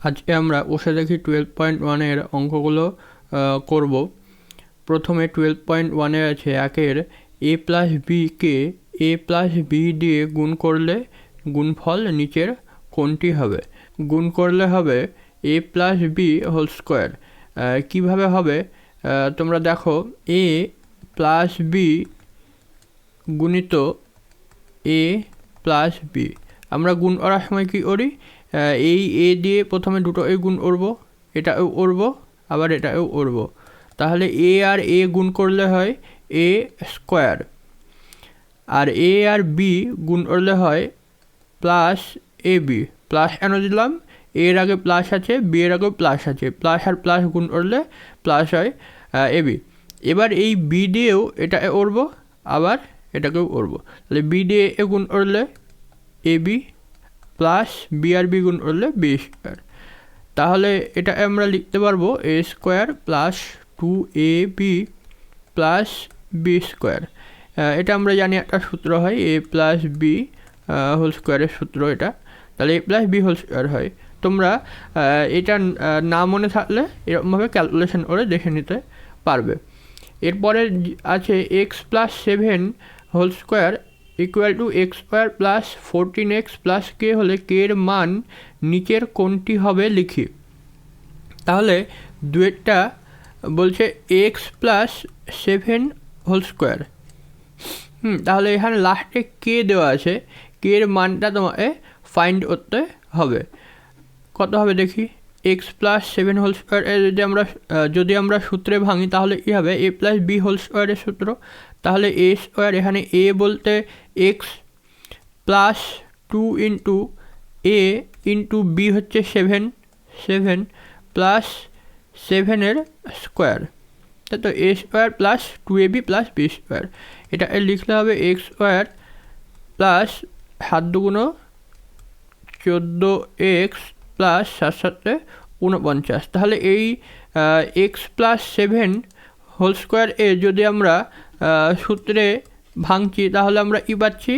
আজকে আমরা বসে দেখি 12.1-এর অঙ্কগুলো করব। প্রথমে 12.1-এ আছে একের a প্লাস বিকে a প্লাস বি দিয়ে গুণ করলে গুণফল নিচের কোনটি হবে? গুণ করলে হবে a plus B whole square. কীভাবে হবে তোমরা দেখো, a প্লাস বি গুণিত a প্লাস বি। আমরা গুণ করার সময় কী করি, এই এ দিয়ে প্রথমে দুটো এ গুণ করবো, এটাও করবো, আবার এটাও করবো। তাহলে এ আর এ গুণ করলে হয় এ স্কোয়ার, আর এ আর বি গুণ করলে হয় প্লাস এ বি। প্লাস কেন দিলাম? এর আগে প্লাস আছে, বি এর আগেও প্লাস আছে, প্লাস আর প্লাস গুণ করলে প্লাস হয় এ বি। এবার এই বি দিয়েও এটা করবো, আবার এটাকেও করবো। তাহলে বি দিয়ে এ গুণ করলে এ বি প্লাস বি আর বি গুণ করলে বি স্কোয়ার। তাহলে এটা আমরা লিখতে পারবো a square plus 2ab plus B square. এটা আমরা জানি একটা সূত্র হয় এ প্লাস বি হোল স্কোয়ারের সূত্র এটা। তাহলে এ প্লাস বি হোল স্কোয়ার হয়। তোমরা এটা না মনে থাকলে এরকমভাবে ক্যালকুলেশন করে দেখে নিতে পারবে। এরপরে আছে x plus 7 whole square equal to x square plus 14x plus k হলে কে এর মান নিচের কোনটি হবে লিখি। তাহলে দুয়েরটা বলছে এক্স প্লাস 7 হোল স্কোয়ার। তাহলে এখানে লাস্টে কে দেওয়া আছে, কে এর মানটা তোমাকে ফাইন্ড করতে হবে। কত হবে দেখি, এক্স প্লাস 7 হোল স্কোয়ার যদি আমরা সূত্রে ভাঙি তাহলে কী হবে, এ প্লাস বি হোল স্কোয়ারের সূত্র। তাহলে এ স্কোয়ার, এখানে এ বলতে x plus 2 into a into b হচ্ছে 7 প্লাস 7-এর স্কোয়ার, তাই তো a square plus 2ab plus B square. এটা লিখলে হবে এক্স স্কোয়ার প্লাস 7 দুগুণ 14x প্লাস 7 49। তাহলে এই এক্স প্লাস 7 হোল স্কোয়ার এ যদি আমরা সূত্রে ভাঙছি তাহলে আমরা ই পাচ্ছি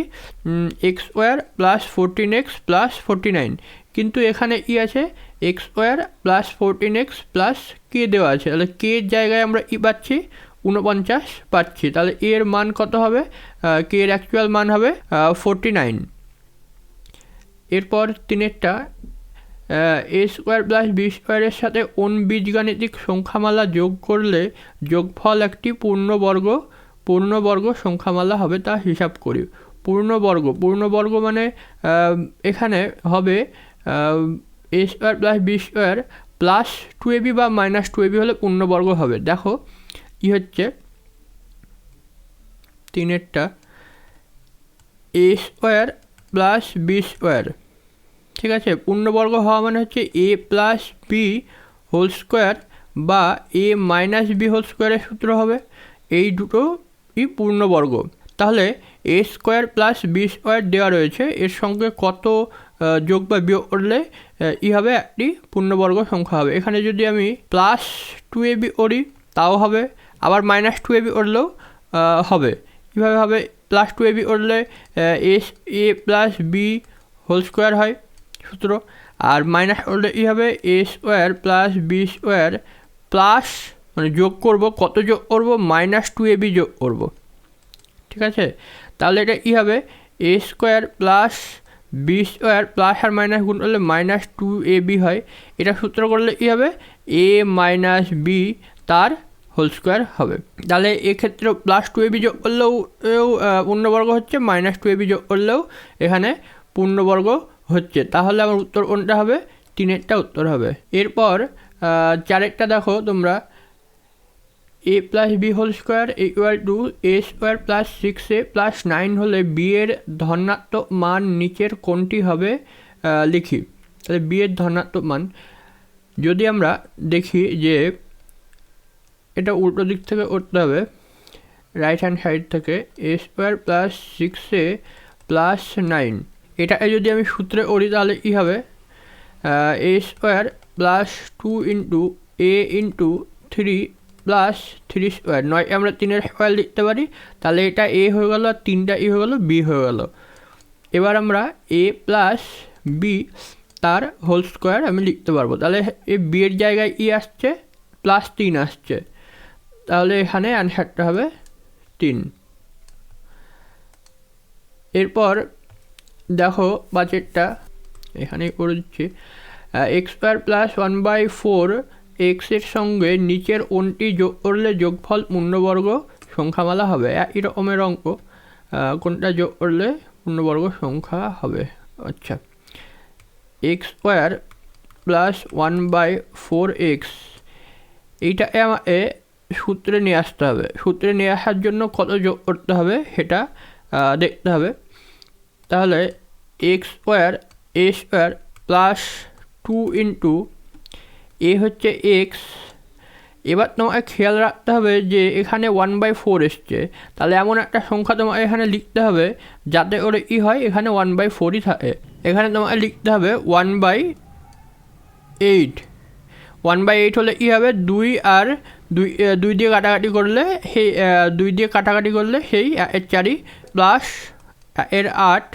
x square plus 14x plus 49। কিন্তু এখানে ই আছে x square plus 14x plus k দেওয়া আছে, তাহলে কে জায়গায় আমরা ই পাচ্ছি 49 পাচ্ছি। তাহলে এর মান কত হবে, কে এর অ্যাকচুয়াল মান হবে 49। এরপর তিনেরটা এ স্কোয়ার প্লাস বি স্কোয়ারের সাথে কোন বীজগাণিতিক সংখ্যামালা যোগ করলে যোগফল একটি পূর্ণবর্গ সংখ্যামালা হবে তা হিসাব করি। পূর্ণবর্গ মানে এখানে হবে a square plus B square plus 2ab বা মাইনাস 2ab হলে পূর্ণবর্গ হবে। দেখো কি হচ্ছে, তিনেরটা এ স্কোয়ার প্লাস বি স্কোয়ার, ঠিক আছে। পূর্ণবর্গ হওয়া মানে হচ্ছে a plus B whole square বা এ মাইনাস বি হোল স্কোয়ারের সূত্র হবে। এই দুটোই পূর্ণবর্গ। তাহলে a square plus B square দেওয়া রয়েছে, এর সঙ্গে কত যোগ বা বিয়োগ করলে হবে একটি পূর্ণবর্গ সংখ্যা হবে। এখানে যদি আমি প্লাস 2ab করি তাও হবে, আবার মাইনাস 2ab করলেও হবে। কীভাবে হবে, প্লাস 2ab করলে a plus B whole square হয় সূত্র, আর মাইনাস করলে কী হবে a square plus B square plus মানে যোগ করব, কত যোগ করব, মাইনাস 2ab যোগ করব, ঠিক আছে। তাহলে এটা কী হবে a square plus B square plus আর মাইনাস গুণ করলে মাইনাস 2ab হয়। এটা সূত্র করলে কী হবে এ মাইনাস বি তার হোল স্কোয়ার হবে। তাহলে এক্ষেত্রে প্লাস 2ab যোগ করলেও পূর্ণবর্গ হচ্ছে, মাইনাস 2ab যোগ করলেও এখানে পূর্ণবর্গ হচ্ছে। তাহলে আমার উত্তর কোনটা হবে, তিনেরটা উত্তর হবে। এরপর চারেরটা দেখো তোমরা, a plus B whole square equal to a square plus 6a plus 9 হলে বি এর ধনাত্মক মান নিচের কোনটি হবে লিখি। তাহলে বি এর ধনাত্মক মান যদি আমরা দেখি যে এটা উল্টো দিক থেকে করতে হবে, রাইট হ্যান্ড সাইড থেকে এ স্কোয়ার প্লাস 6a প্লাস 9, এটাকে যদি আমি সূত্রে করি তাহলে কী হবে a square plus 2 into a into 3 plus 3 square, 9 আমরা 3-এর স্কোয়ার লিখতে পারি। তাহলে এটা এ হয়ে গেল, আর 3টা ই হয়ে গেল বি হয়ে গেল। এবার আমরা এ প্লাস বি, তার হোল স্কোয়ার আমি লিখতে পারবো। তাহলে এই বি এর জায়গায় ই আসছে, প্লাস 3 আসছে, তাহলে এখানে অ্যান্সারটা হবে 3। এরপর দেখো বাজেটটা এখানেই করে দিচ্ছি। এক্স স্কোয়ার প্লাস 1/4 এক্সের সঙ্গে নিচের ওনটি যোগ করলে যোগফল পূর্ণবর্গ সংখ্যামালা হবে। এরকমের অঙ্ক, কোনটা যোগ করলে পূর্ণবর্গ সংখ্যা হবে। আচ্ছা, এক্স স্কোয়ার প্লাস 1/4 এক্স, এইটাকে আমাকে সূত্রে নিয়ে আসতে হবে। সূত্রে নিয়ে আসার জন্য কত যোগ করতে হবে সেটা দেখতে হবে। তাহলে এক্স স্কোয়ার এ স্কোয়ার প্লাস 2 ইন্টু এ হচ্ছে এক্স। এবার তোমাকে খেয়াল রাখতে হবে যে এখানে 1/4 এসছে, তাহলে এমন একটা সংখ্যা তোমাকে এখানে লিখতে হবে যাতে ওর ই হয় এখানে 1/4ই থাকে। এখানে তোমাকে লিখতে হবে 1/8। 1/8 হলে কী হবে, 2 আর 2 দিয়ে কাটাকাটি করলে সেই 2 দিয়ে কাটাকাটি করলে সেই 4 প্লাস 8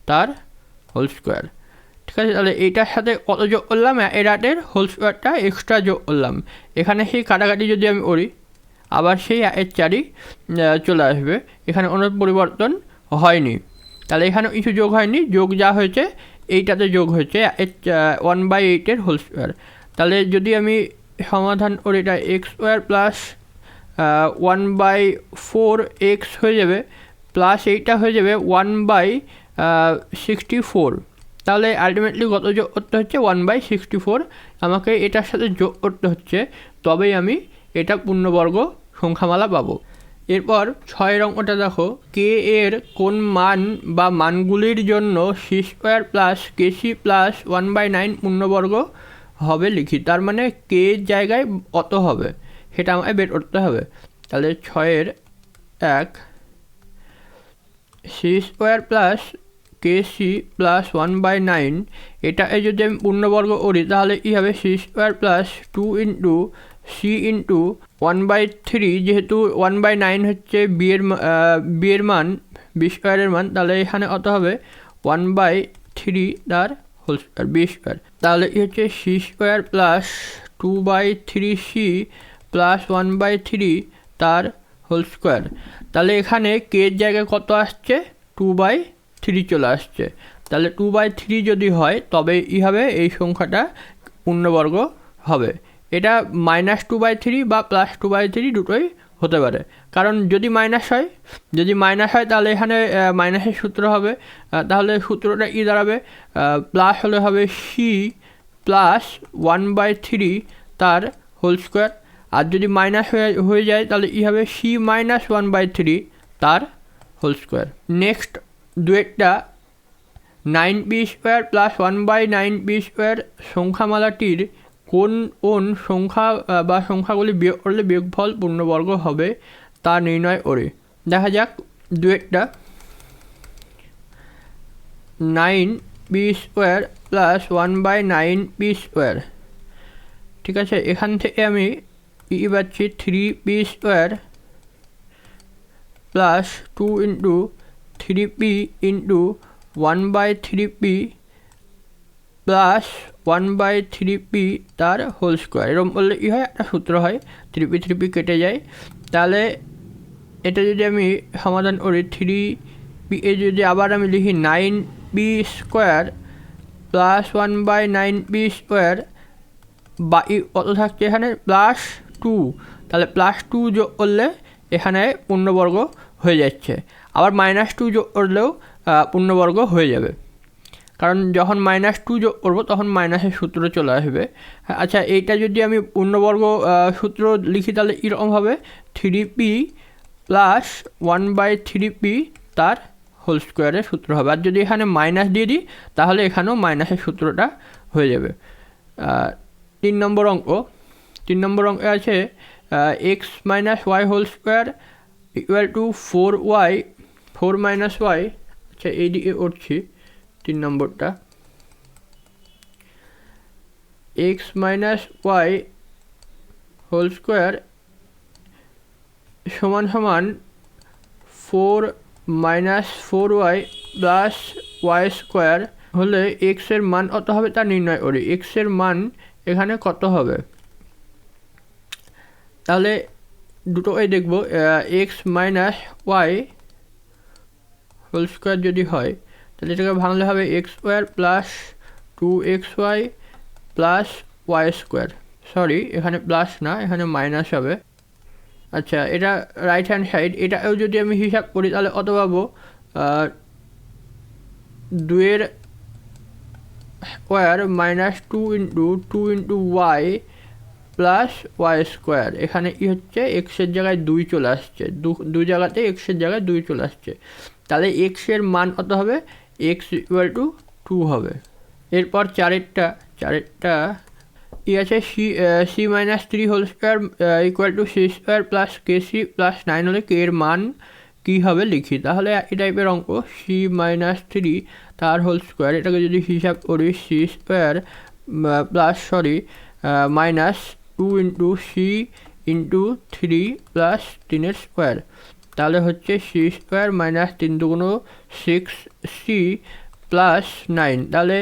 তার হোল স্কোয়ার। ঠিক আছে, তাহলে এইটার সাথে কত যোগ করলাম, 8 হোল স্কোয়ারটা এক্সট্রা যোগ করলাম। এখানে সেই কাটাকাটি যদি আমি করি আবার সেই 4 চলে আসবে, এখানে কোনো পরিবর্তন হয়নি। তাহলে এখানে কিছু যোগ হয়নি, যোগ যা হয়েছে এইটাতে যোগ হয়েছে 1/8 হোল স্কোয়ার। তাহলে যদি আমি সমাধান করি, এটা এক্স স্কোয়ার প্লাস 1/4 এক্স হয়ে যাবে, প্লাস এইটা হয়ে যাবে 1/64। তাহলে আলটিমেটলি কত যোগ করতে হচ্ছে, 1/64 আমাকে এটার সাথে যোগ করতে হচ্ছে, তবেই আমি এটা পূর্ণবর্গ সংখ্যামালা পাবো। এরপর 6 অঙ্কটা দেখো, কে এর কোন মান বা মানগুলির জন্য C square plus K C plus 1/9 পূর্ণবর্গ হবে লিখি। তার মানে কে এর জায়গায় কত হবে সেটা আমাকে বের করতে হবে। তাহলে 6-1 C square plus K C plus 1/9, এটাকে যদি আমি পূর্ণবর্গ করি তাহলে কী হবে, C square plus 2 into C into 1/3, যেহেতু 1/9 হচ্ছে বিয়ের মান, বি স্কোয়ারের মান, তাহলে এখানে কত হবে 1/3 তার হোল স্কোয়ার, বি স্কোয়ার। তাহলে কি হচ্ছে সি স্কোয়ার প্লাস 2/3 প্লাস 1/3 তার হোল স্কোয়ার। তাহলে এখানে কে এর জায়গায় কত আসছে, 2/3 চলে আসছে। তাহলে 2/3 যদি হয় তবে ই হবে এই সংখ্যাটা পূর্ণবর্গ হবে। এটা -2/3 বা +2/3 দুটোই হতে পারে, কারণ যদি মাইনাস হয় তাহলে এখানে মাইনাসের সূত্র হবে, তাহলে সূত্রটা ই দাঁড়াবে, প্লাস হলে হবে সি প্লাস 1/3 তার হোল স্কোয়ার, আর যদি মাইনাস হয়ে যায় তাহলে ই হবে সি মাইনাস 1/3 তার হোল স্কোয়ার। নেক্সট দুয়েরটা 9b square plus 1/9b square সংখ্যামালাটির কোন সংখ্যা বা সংখ্যাগুলি বিয়োগ করলে বিয়োগফল পূর্ণবর্গ হবে তা নির্ণয় করে। দেখা যাক দুয়েরটা 9b square plus 1/9b square. ঠিক আছে, এখান থেকে আমি ই পাচ্ছি 3b square plus 2 into 3p into 1/3p plus 1/3p তার হোল স্কোয়ার। এরকম বললে কী হয়, একটা সূত্র হয়, 3p কেটে যায়। তাহলে এটা যদি আমি সমাধান করি, 3p এ যদি আবার আমি লিখি 9b square plus 1/9b square, বা কত থাকছে এখানে +2, তাহলে +2 যোগ করলে এখানে পূর্ণবর্গ হয়ে যাচ্ছে। আবার -2 যোগ করলেও পূর্ণবর্গ হয়ে যাবে, কারণ যখন -2 যোগ করবো তখন মাইনাসের সূত্র চলে আসবে। আচ্ছা, এইটা যদি আমি পূর্ণবর্গ সূত্র লিখি তাহলে এরকম হবে 3p প্লাস 1/3p তার হোল স্কোয়ারের সূত্র হবে। আর যদি এখানে মাইনাস দিয়ে দিই তাহলে এখানেও মাইনাসের সূত্রটা হয়ে যাবে। 3 নম্বর অঙ্কে আছে x minus Y whole square equal to 4y 4 minus Y. আচ্ছা, এইদিকে করছি 3 নম্বরটা, x minus Y whole square সমান 4 minus 4y plus Y square হলে এক্সের মান কত হবে তা নির্ণয় করি। এক্সের মান এখানে কত হবে, তাহলে দুটোই দেখব। X minus Y whole square যদি হয় তাহলে এটাকে ভাঙলে হবে X square plus 2xy plus Y square. Sorry, এখানে প্লাস না, এখানে মাইনাস হবে। আচ্ছা, এটা রাইট হ্যান্ড সাইড, এটাও যদি আমি হিসাব করি তাহলে কত পাবো, 2 square minus 2 into Y plus Y square. এখানে কি হচ্ছে, এক্সের জায়গায় 2 চলে আসছে, দু জায়গাতে এক্সের জায়গায় 2 চলে আসছে, তাহলে এক্সের মান কত হবে, এক্স ইকুয়াল টু 2 হবে। এরপর চারেরটা ই আছে C minus 3 whole square equal to C square plus K C plus 9 হলে কে এর মান কী হবে লিখি। তাহলে এই টাইপের অঙ্ক, সি মাইনাস 3 তার হোল স্কোয়ার, এটাকে যদি হিসাব করি C square plus minus 2 into C into 3 plus 3 square, তাহলে হচ্ছে সি স্কোয়ার মাইনাস 3 দুগুণ 6 সি প্লাস 9। তাহলে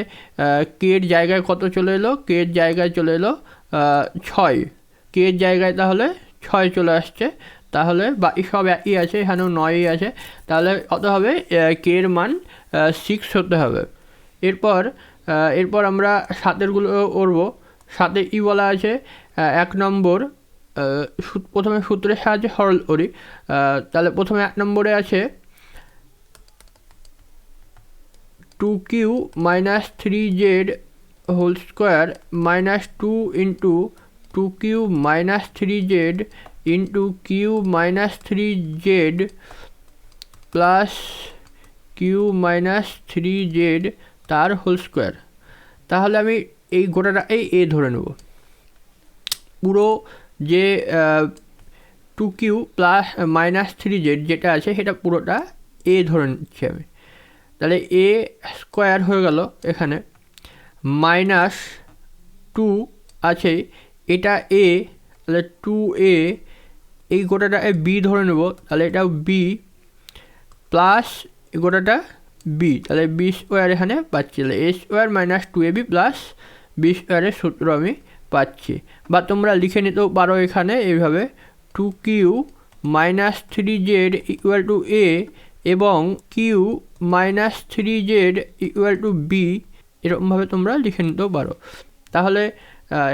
কের জায়গায় কত চলে এলো, কের জায়গায় চলে এলো 6, কের জায়গায় তাহলে 6 চলে আসছে। তাহলে বাকি সব একই আছে, এখানেও 9ই আছে, তাহলে কত হবে, কের মান 6 হতে হবে। এরপর আমরা সাতেরগুলো করবো। সাথে ই বলা আছে 1 নম্বর, প্রথমে সূত্রের সাহায্যে সরল করি। তাহলে প্রথমে 1 নম্বরে আছে 2q minus 3z whole square minus 2 into 2q minus 3z into Q minus 3z plus Q minus 3z তার হোল স্কোয়ার। তাহলে আমি এই গোটাটা এ ধরে নেব, পুরো যে 2q প্লাস মাইনাস 3z যেটা আছে সেটা পুরোটা এ ধরে নিচ্ছি আমি। তাহলে এ স্কোয়ার হয়ে গেল, এখানে মাইনাস 2 আছে, এটা এ, তাহলে 2a, এই গোটাটা বি ধরে নেব, তাহলে এটাও বি প্লাস এই গোটাটা বি, তাহলে বি স্কোয়ার এখানে পাচ্ছি। তাহলে a square minus 2ab plus B স্কোয়ারের সূত্র আমি পাচ্ছি। বা তোমরা লিখে নিতেও পারো এখানে এইভাবে, 2q minus 3z equal to A এবং Q minus 3z equal to B, এরকমভাবে তোমরা লিখে নিতেও পারো। তাহলে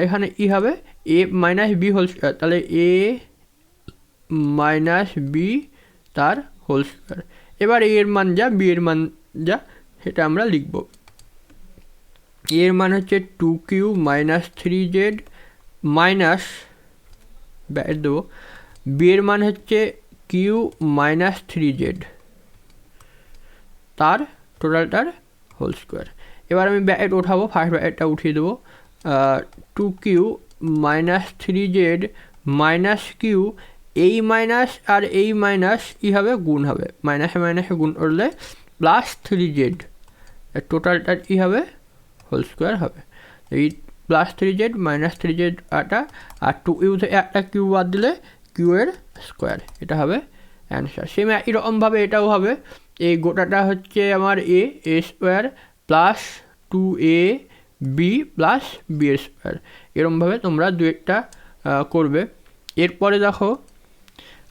এখানে ই হবে A minus B whole square, তাহলে এ মাইনাস বি তার হোল স্কোয়ার। এবার এর মান যা, বি এর মান যা, সেটা আমরা লিখব। এর মান হচ্ছে 2q minus 3z minus bat দেবো, বি এর মান হচ্ছে কিউ মাইনাস 3z তার টোটালটার হোল স্কোয়ার। এবার আমি ব্যাট উঠাবো, ফার্স্ট ব্যাটটা উঠিয়ে দেবো, 2q minus 3z minus Q, এই মাইনাস আর এই মাইনাস কী হবে, গুণ হবে, মাইনাসে মাইনাসে গুণ করলে প্লাস 3z, টোটালটার কী হবে, হোল স্কোয়ার হবে। এই প্লাস 3z মাইনাস 3z আটা, আর 2q থেকে একটা কিউ বাদ দিলে কিউ এর স্কোয়ার, এটা হবে অ্যান্সার। সেম এরকমভাবে এটাও হবে, এই গোটাটা হচ্ছে আমার a square plus 2ab plus b এর স্কোয়ার, এরকমভাবে তোমরা দু একটা করবে। এরপরে দেখো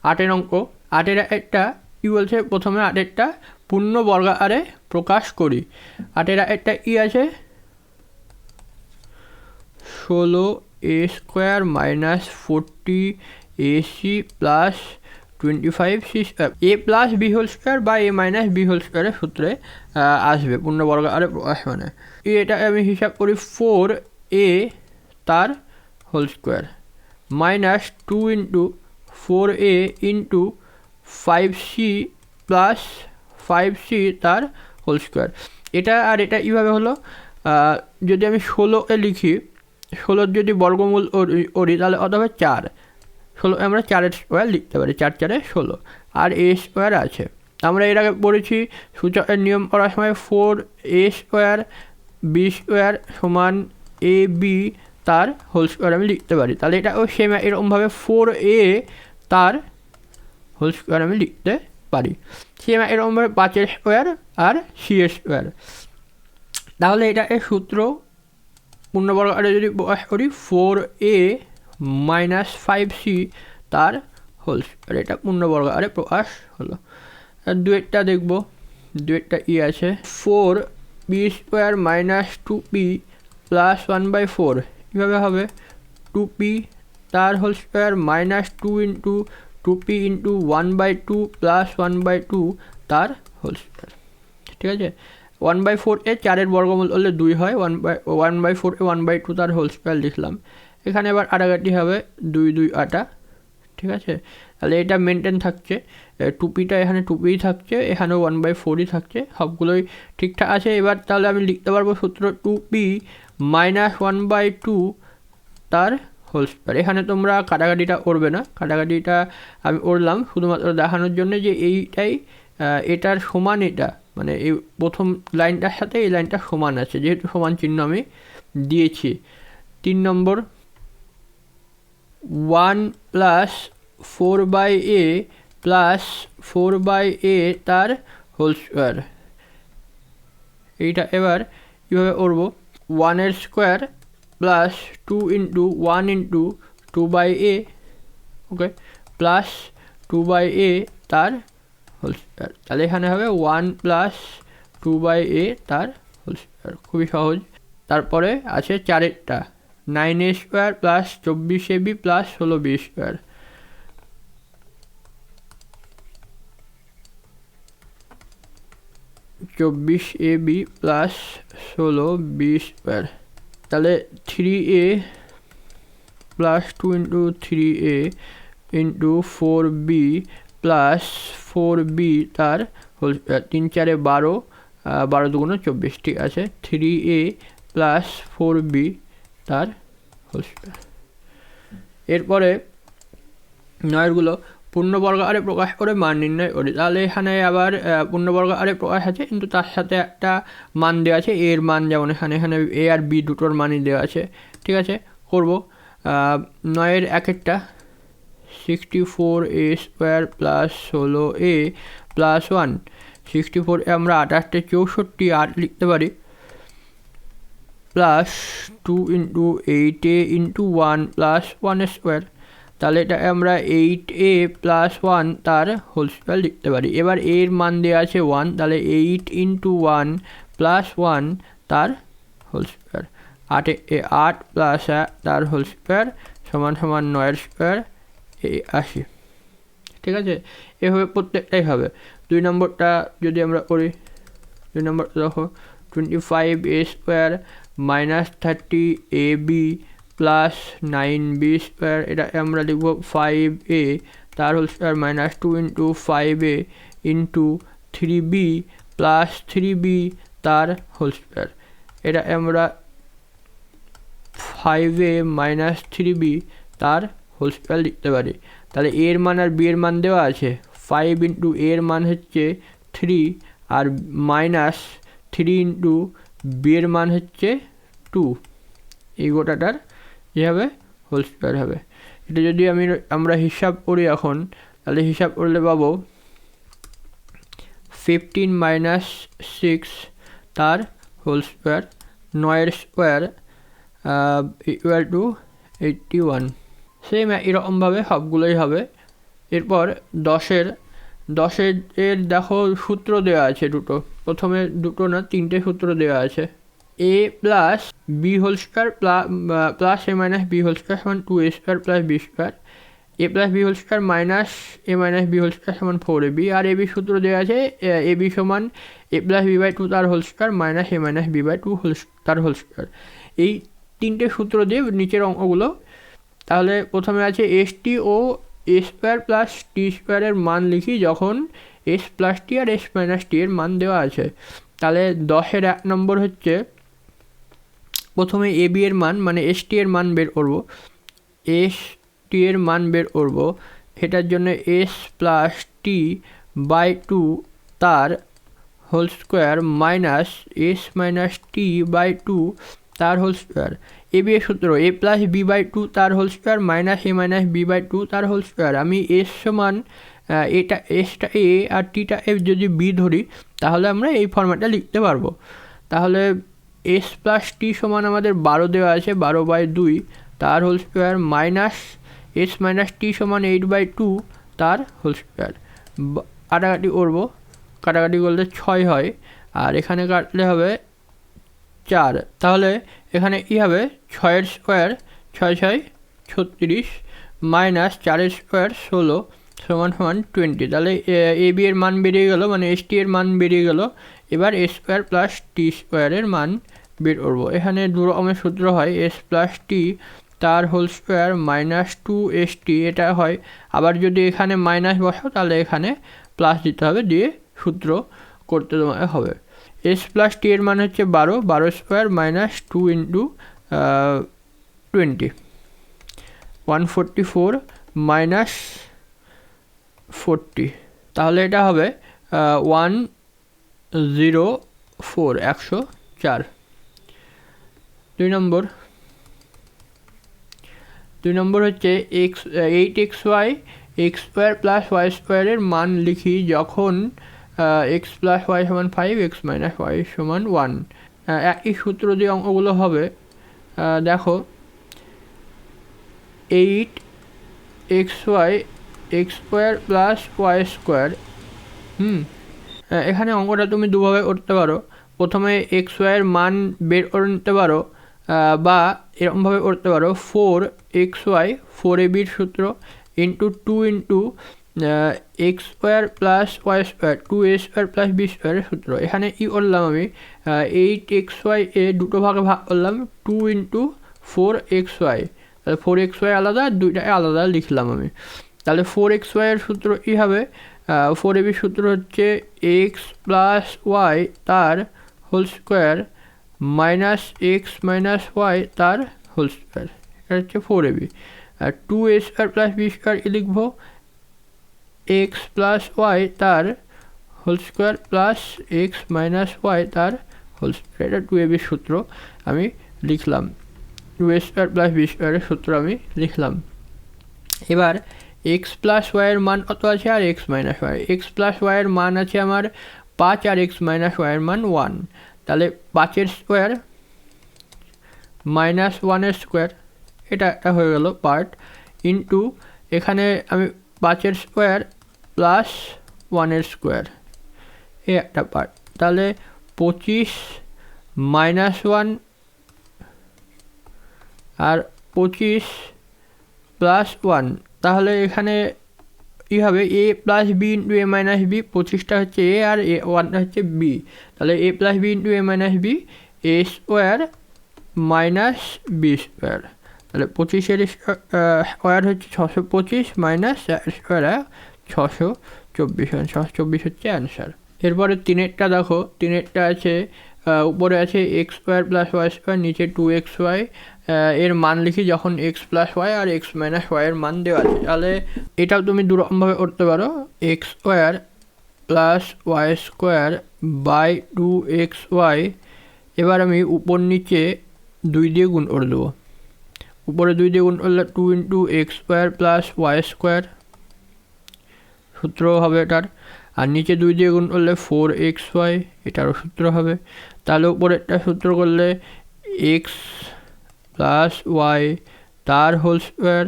8 অঙ্ক, 8 একটা কী বলছে, প্রথমে 8 পূর্ণ বর্গাকারে প্রকাশ করি। 8 একটা ই আছে 16a square minus 40ac plus 25c square, a plus B whole square বা এ মাইনাস বি হোল স্কোয়ারের সূত্রে আসবে পূর্ণ বর্গাকারে প্রকাশ। মানে এটা আমি হিসাব করি 4a তার whole square minus 2 into 4a into 5c plus 5c তার হোল স্কোয়ার। এটা আর এটা কীভাবে হলো, যদি আমি 16 লিখি, 16 যদি বর্গমূল করি তাহলে অত হবে 4, 16 আমরা 4 স্কোয়ার লিখতে পারি, 4 4 16, আর এ স্কোয়ার আছে। আমরা এর আগে পড়েছি সূচকের নিয়ম করার সময় 4a স্কোয়ার বি স্কোয়ার সমান এ বি তার হোল স্কোয়ার আমি লিখতে পারি। তাহলে এটাও সেম এরকমভাবে 4a তার হোল স্কোয়ার আমি লিখতে পারি। সেম এরকমভাবে 5 স্কোয়ার আর সি স্কোয়ার। তাহলে এটা এর সূত্র পূর্ণবর্গ আকারে যদি প্রকাশ করি 4a মাইনাস 5c তার হোল স্কোয়ার, এটা পূর্ণবর্গ আকারে প্রকাশ হলো। আর দুয়েরটা দেখব, দুয়েরটা ই আছে 4b square minus 2p plus 1/4, কীভাবে হবে 2p তার whole square minus 2 into 2p into 1/2 plus 1/2 তার হোল স্কোয়ার। ঠিক আছে, 1/4 এ 4-এর বর্গমূল হলে 2 হয়, 1/4 এ 1/2 তার হোল স্কোয়ার লিখলাম। এখানে এবার আটাকাটি হবে 2 2 8। ঠিক আছে, তাহলে এটা মেনটেন থাকছে, 2pটা এখানে 2pই থাকছে, এখানেও 1/4ই থাকছে, সবগুলোই ঠিকঠাক আছে। এবার তাহলে আমি লিখতে পারবো সূত্র 2p মাইনাস 1/2 তার হোল স্কোয়ার। এখানে তোমরা কাটাকাটিটা করবে না, কাটাকাটিটা আমি করলাম শুধুমাত্র দেখানোর জন্য যে এইটাই এটার সমান, এটা মানে এই প্রথম লাইনটার সাথে এই লাইনটা সমান আছে, যেহেতু সমান চিহ্ন আমি দিয়েছি। 3 নম্বর 1 প্লাস 4/a প্লাস 4/a তার হোল স্কোয়ার। এইটা এবার কীভাবে করবো, 1-এর square plus 2 into 1 into 2/a, okay, plus 2/a তার হোল স্কোয়ার। তাহলে এখানে হবে 1 প্লাস 2/a তার হোল স্কোয়ার, খুবই সহজ। তারপরে আছে 4-এরটা 9a square plus 24ab plus 16b square. 24ab plus 16b square. তাহলে 3a plus 2 into 3a into 4b plus 4b তার হোল স্কোয়ার। 3 4 12, 12 2 24, ঠিক আছে। 3a প্লাস 4b তার হোল স্কোয়ার। এরপরে 9-গুলো পূর্ণবর্গ আকারে প্রকাশ করে মান নির্ণয় করি। তাহলে এখানে আবার পূর্ণবর্গ আকারে প্রকাশ আছে, কিন্তু তার সাথে একটা মান দেওয়া আছে, এর মান, যেমন এখানে এ আর বি দুটোর মানই দেওয়া আছে। ঠিক আছে, করব 9-এর 1-একটা 64a square plus 16a plus 1। 64 আমরা 8 64 8 লিখতে পারি, plus 2 into 8a into 1 plus 1 square. তাহলে এটা আমরা 8a প্লাস 1 তার হোল স্কোয়ার লিখতে পারি। এবার এর মান দেওয়া আছে 1, তাহলে 8 ইন্টু 1 প্লাস 1 তার হোল স্কোয়ার। 8 প্লাস 1 তার হোল স্কোয়ার সমান সমান 9-এর স্কোয়ার 80। ঠিক আছে, এভাবে প্রত্যেকটাই হবে। 2 নম্বরটা যদি আমরা করি, 2 নম্বর দেখো 25a square minus 30ab plus 9b square, এটা আমরা লিখব 5a তার whole square minus 2 into 5a into 3b plus 3b তার হোল স্কোয়ার। এটা আমরা 5a মাইনাস 3b তার হোল স্কোয়ার লিখতে পারি। তাহলে এর মান আর বি এর মান দেওয়া আছে, 5 ইন্টু এর মান হচ্ছে 3 আর মাইনাস 3 ইন্টু বি এর মান হচ্ছে 2, এই গোটাটার কী হবে হোল স্কোয়ার হবে। এটা যদি আমরা হিসাব করি এখন, তাহলে হিসাব করলে পাবো 15 মাইনাস 6 তার হোল স্কোয়ার, 9-এর স্কোয়ার ইকুয়াল টু 81। সেম এরকমভাবে সবগুলোই হবে। এরপর 10-এর দেখো সূত্র দেওয়া আছে দুটো, প্রথমে দুটো না 3টে সূত্র দেওয়া আছে। a plus B whole square plus a minus B whole square সমান 2a square plus B square, a plus B whole square minus A minus B whole square সমান 4ab। আর এ বি সূত্র দেওয়া আছে A B সমান এ plus B by 2 তার whole square minus A minus B by 2 তার whole square. এই 3টে সূত্র দিয়ে নিচের অঙ্কগুলো। তাহলে প্রথমে আছে এস টি ও এ স্কোয়ার প্লাস টি স্কোয়ারের মান লিখি যখন এস প্লাস টি আর এস মাইনাস টি এর মান দেওয়া আছে। তাহলে 10-এর 1 নম্বর হচ্ছে প্রথমে এ বি এর মান মানে এস টি এর মান বের করবো, এস টি এর মান বের করবো। এটার জন্য এস প্লাস টি বাই 2 তার whole square minus S minus T by 2 তার হোল স্কোয়ার। এ বি এর সূত্র এ প্লাস বি বাই 2 তার whole square minus A minus B by 2 তার হোল স্কোয়ার। আমি এস সমান এটা এসটা এ আর টিটা এফ যদি বি ধরি, তাহলে আমরা এই ফর্ম্যাটটা লিখতে পারবো। তাহলে এস প্লাস টি সমান আমাদের 12 দেওয়া আছে, 12/2 তার whole square, minus S minus t সমান 8/2 তার হোল স্কোয়ার। কাটাকাটি করবো, কাটাকাটি করলে 6 হয়, আর এখানে কাটলে হবে 4। তাহলে এখানে কী হবে, 6 স্কোয়ার 6 6 36 মাইনাস 4 স্কোয়ার 16 সমান 20। তাহলে এ বি এর মান বেরিয়ে গেল, মানে এস টি এর মান বেরিয়ে গেল। এবার এস স্কোয়ার প্লাস টি স্কোয়ারের মান বের করবো। এখানে দু রকমের সূত্র হয়, এস প্লাস টি তার হোল স্কোয়ার মাইনাস 2st, এটা হয়। আবার যদি এখানে মাইনাস বসাও তাহলে এখানে প্লাস দিতে হবে, দিয়ে সূত্র করতে তোমার হবে। এস প্লাস টি এর মান হচ্ছে 12 স্কোয়ার মাইনাস 2 ইন্টু 20, 144 মাইনাস 40, তাহলে এটা হবে 104, 104। 2 নম্বর হচ্ছে X 8xy X square plus Y স্কোয়ারের মান লিখি যখন এক্স প্লাস ওয়াই সমান 5, এক্স মাইনাস ওয়াই সমান 1। একই সূত্র দিয়ে অঙ্কগুলো হবে। দেখো 8xy X square plus Y square, এখানে অঙ্কটা তুমি দুভাবে করতে পারো। প্রথমে এক্স ওয়াইয়ের মান বের করে নিতে পারো, বা এরকমভাবে করতে পারো 4xy 4ab সূত্র into 2 into X square plus Y square 2a square plus B স্কোয়ারের সূত্র। এখানে ই করলাম আমি 8xy এ দুটো ভাগে ভাগ করলাম, 2 ইন্টু 4xy, তাহলে 4xy আলাদা, দুইটাই আলাদা লিখলাম আমি। তাহলে 4xy এর সূত্র কী হবে, 4ab সূত্র হচ্ছে এক্স প্লাস ওয়াই তার whole square minus X minus Y তার হোল স্কোয়ার, এটা হচ্ছে 4ab। আর 2a square plus B square লিখবো এক্স প্লাস ওয়াই তার whole square plus X minus Y তার হোল স্কোয়ার, এটা 2ab সূত্র আমি লিখলাম। 2a স্কোয়ার প্লাস বি স্কোয়ারের সূত্র আমি লিখলাম। এবার এক্স প্লাস ওয়াইয়ের মান কত আছে, আর x minus y. X plus ওয়াইয়ের মান আছে আমার 5, আর এক্স মাইনাস ওয়াইয়ের মান 1। তাহলে 5 স্কোয়ার মাইনাস 1 স্কোয়ার, এটা একটা হয়ে গেল পার্ট, ইন্টু এখানে আমি 5 স্কোয়ার প্লাস 1 স্কোয়ার, এ একটা পার্ট। তাহলে 25 মাইনাস 1 আর 25 প্লাস 1, তাহলে এখানে কী হবে, এ plus B into A minus B. 25টা হচ্ছে এ আর এ 1টা হচ্ছে বি, তাহলে এ plus B into A minus B, A square minus B square. তাহলে 25-এর স্কোয়ার হচ্ছে 625 মাইনাস স্কোয়ার 624, 624 হচ্ছে অ্যান্সার। এরপরে 3-এরটা দেখো, 3-এরটা আছে উপরে আছে x square plus Y square, নিচে 2xy এর মান লিখি যখন এক্স প্লাস ওয়াই আর এক্স মাইনাস ওয়াইয়ের মান দেওয়া আছে। তাহলে এটাও তুমি দুরকমভাবে করতে পারো, X square plus Y square by 2xy। এবার আমি উপর নিচে 2 দিয়ে গুণ করে দেবো। উপরে 2 দিয়ে গুণ করলে 2 into X square plus Y square সূত্র হবে এটার, আর নিচে 2 দিয়ে গুণ করলে 4xy, এটারও সূত্র হবে। তাহলে উপরে একটা সূত্র করলে এক্স প্লাস ওয়াই তার whole square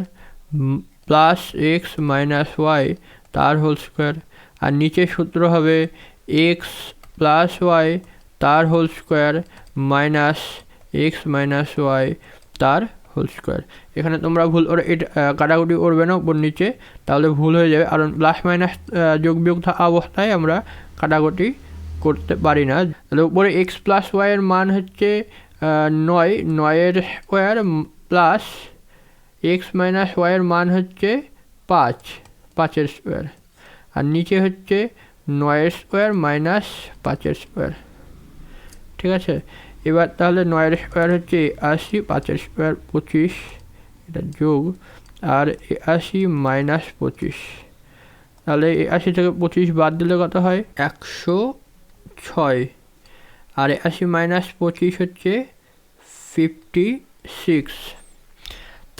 plus X minus Y তার হোল স্কোয়ার, আর নিচে সূত্র হবে এক্স প্লাস ওয়াই তার whole square minus X minus Y তার হোল স্কোয়ার। এখানে তোমরা ভুল করে এটা কাটাকুটি করবে না উপর নিচে, তাহলে ভুল হয়ে যাবে, কারণ প্লাস মাইনাস যোগ বিয়োগ থাকা অবস্থায় আমরা কাটাকুটি করতে পারি না। তাহলে উপরে এক্স প্লাস ওয়াইয়ের মান হচ্ছে 9, 9-এর স্কোয়ার প্লাস এক্স মাইনাস ওয়াইয়ের মান হচ্ছে 5, 5-এর স্কোয়ার, আর নিচে হচ্ছে 9-এর স্কোয়ার মাইনাস 5-এর স্কোয়ার। ঠিক আছে, এবার তাহলে 9-এর স্কোয়ার হচ্ছে 80, 5-এর স্কোয়ার 25, এটা যোগ, আর 80 মাইনাস 25, তাহলে 80 থেকে 25 বাদ দিলে কত হয় 106, আর 80 মাইনাস 25 হচ্ছে 56।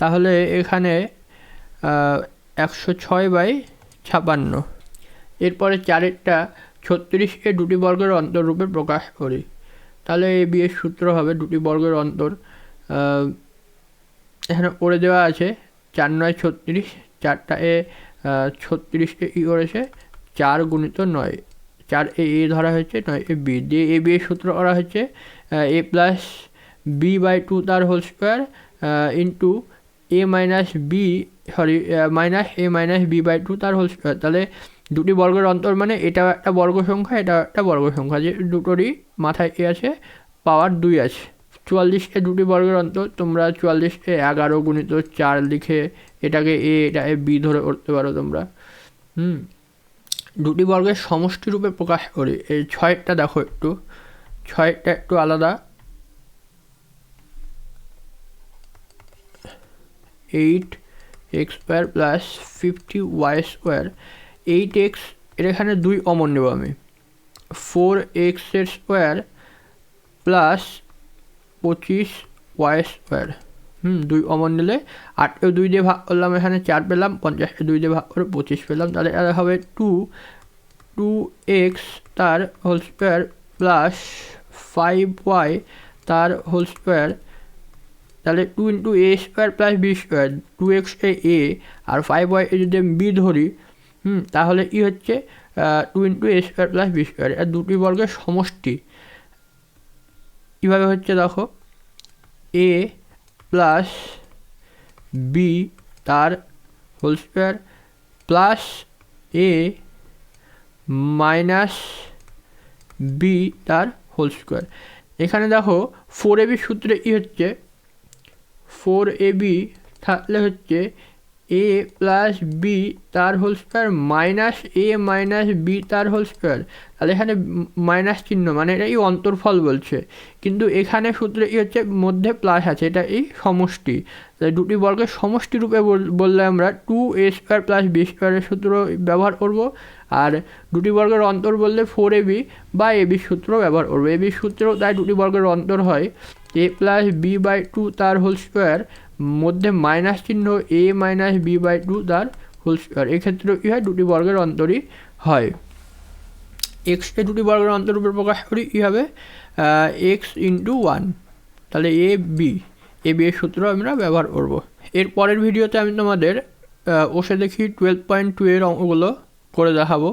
তাহলে এখানে 106/56। এরপরে 4-এরটা 36-কে দুটি বর্গের অন্তররূপে প্রকাশ করি। তাহলে এ বি এর সূত্র হবে দুটি বর্গের অন্তর, এখানে করে দেওয়া আছে 4 9 36, 4টা এ 36 এ ই করেছে 4 গুণিত 9, 4 এ ধরা হয়েছে, 9 এ বি দিয়ে এ বি এর সূত্র করা হচ্ছে এ প্লাস বি বাই 2 তার whole square into A minus B minus A minus B by 2 তার হোল স্কোয়ার। তাহলে দুটি বর্গের অন্তর মানে এটা একটা বর্গ সংখ্যা, এটা একটা বর্গ সংখ্যা, যে দুটোরই মাথায় এ আছে, পাওয়ার 2 আছে। 44 এ দুটি বর্গের অন্তর, তোমরা 44 এ 11 গুণিত 4 লিখে এটাকে এ এটা এ বি ধরে করতে পারো তোমরা। দুটি বর্গের সমষ্টি রূপে প্রকাশ করি। এই 6টা দেখো, একটু 6টা একটু আলাদা। 8x square plus 50y square, 8x এর এখানে 2 কমন নেব আমি, 4x এর square plus 25y square, 2 common নিলে 8কে 2 দিয়ে ভাগ করলাম, এখানে 4 পেলাম, 50কে 2 দিয়ে ভাগ করে 25 পেলাম। তাহলে এটা হবে 2x তার হোল স্কোয়ার প্লাস 5y তার হোল স্কোয়ার। তাহলে 2 into a square plus B square, 2x a আর 5y এ যদি আমি বি ধরি, তাহলে ই হচ্ছে 2 into a square plus B square. আর দুটি বর্গের সমষ্টি কীভাবে হচ্ছে দেখো, এ প্লাস বি তার whole square plus a minus B তার হোল স্কোয়ার। এখানে দেখো 4ab সূত্রে ই হচ্ছে 4ab থাকলে হচ্ছে এ প্লাস বি তার হোল স্কোয়ার মাইনাস এ মাইনাস বি তার হোল স্কোয়ার। তাহলে এখানে মাইনাস চিহ্ন মানে এটা এই অন্তর্ফল বলছে, কিন্তু এখানে সূত্রে ই হচ্ছে মধ্যে প্লাস আছে, এটা এই সমষ্টি। তাই দুটি বর্গের সমষ্টি রূপে বললে আমরা 2a স্কোয়ার প্লাস বি স্কোয়ারের সূত্র ব্যবহার করব, আর দুটি বর্গের অন্তর বললে 4ab বা ab সূত্র ব্যবহার করবো। ab সূত্র তাই দুটি বর্গের অন্তর হয় এ প্লাস বি বাই 2 তার হোল স্কোয়ার মধ্যে মাইনাস চিহ্ন এ মাইনাস বি বাই 2 তার হোল স্কোয়ার। এক্ষেত্রে কী হয়, দুটি বর্গের অন্তরই হয়। এক্সকে দুটি বর্গের অন্তরূপে প্রকাশ করি কী হবে, এক্স ইন্টু 1, তাহলে এ বি এর সূত্র আমরা ব্যবহার করব। এর পরের ভিডিওতে আমি তোমাদের বসে দেখি 12.2 এর অঙ্কগুলো করে দেখাবো।